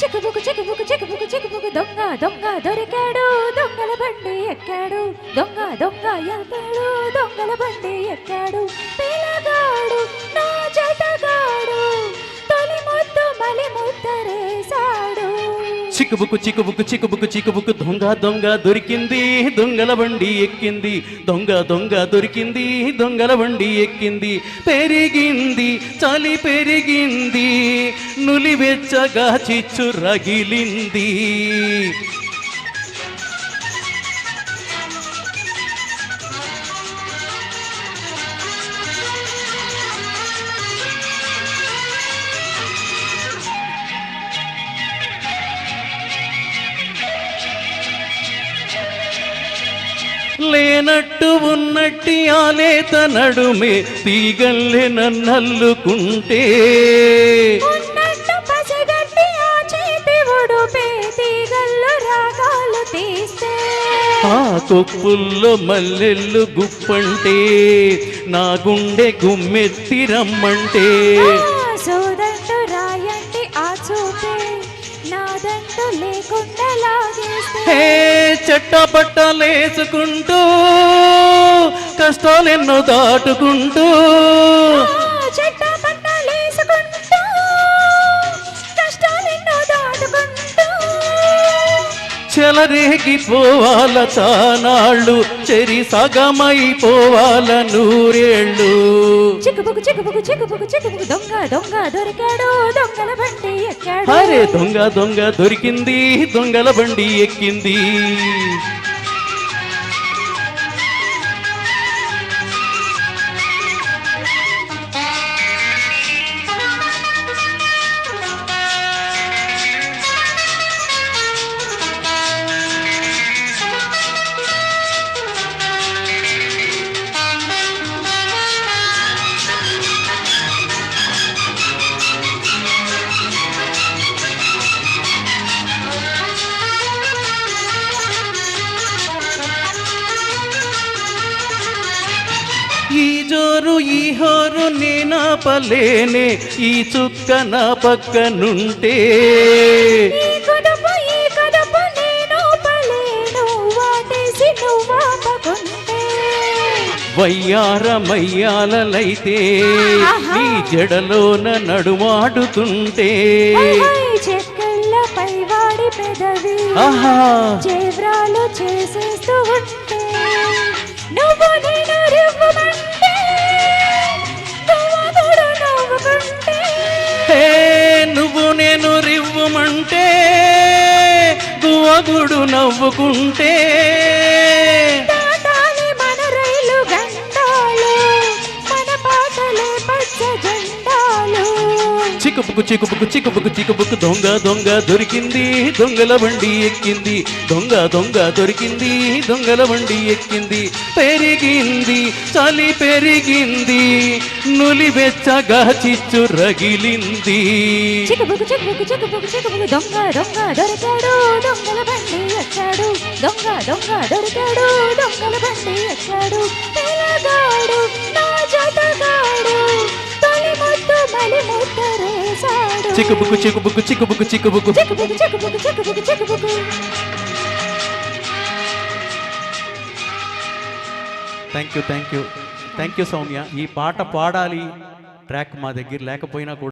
చిక్కుబుకు దొంగ దొంగ దొరికాడు దొంగల బండి ఎక్కాడు దొంగ దొంగ ఎల్పాడు దొంగల బండి ఎక్కాడు పిల్లగాడు నా జతగాడు తొలి ముద్దు మలి ముద్దరేశాడు. చిక్కుబుకు దొంగ దొంగ దొరికింది దొంగల బండి ఎక్కింది దొంగ దొంగ దొరికింది దొంగల బండి ఎక్కింది పెరిగింది చలి పెరిగింది నులివెచ్చగా చిచ్చు రగిలింది. లేనట్టు ఉన్నట్టి ఆలేత నడుమే తీగల్లే నన్నల్లుకుంటే ఆ కొప్పుల్లో మల్లెళ్ళు గుప్పంటే నా గుండె గుమ్మెత్తి రమ్మంటే సోదంటు రాయండి ఆ చూపే నాదంటూ లేకుండా లాగేస్తే చట్టపట్టలేసుకుంటూ కష్టాలెన్నో దాటుకుంటూ చెలరేగిపోవాల తానాళ్ళు చెరి సగమైపోవాల నూరేళ్ళు. చిక్కుబుకు దొంగ దొంగ దొరికాడు దొంగల బండి ఎక్కాడు. అరే దొంగ దొంగ దొరికింది దొంగల బండి ఎక్కింది. ఈ జోరు ఈ హోరు నేనాపలేనే ఈ చుక్క నా పక్కనుంటే వయ్యారమయ్యాలైతే నీ జడలోన నడుమాడుతుంటే చెక్కళ్ళపై వాడి పెదవి చేవ్రాలు చేసేస్తూ ఉంటే నువ్వు నేను రివ్వమంటే నువ్వు నేను రివ్వమంటే గువ్వగుడు నవ్వుకుంటే మన రైలు గంటాలు మన పాటలే పచ్చ జెండాలు. చిక్కుబుకు దొంగ దొంగ దొరికింది దొంగల బండి ఎక్కింది దొంగ దొంగ దొరికింది దొంగల బండి ఎక్కింది పెరిగింది చలి పెరిగింది నులివెచ్చగా చిచ్చు రగిలింది. చిక్కుబుకు దొంగ దొంగ దొరికాడు దొంగల బండి ఎక్కాడు దొంగ దొంగ దొరికాడు దొంగల బండి ఎక్కాడు పిల్లగాడు నా జతగాడు తొలి ముద్దు మలి ముద్దరేశాడు. Chikkubuku thank you Soumya. ఈ పాట పాడాలి ట్రాక్ మా దగ్గర లేకపోయినా కూడా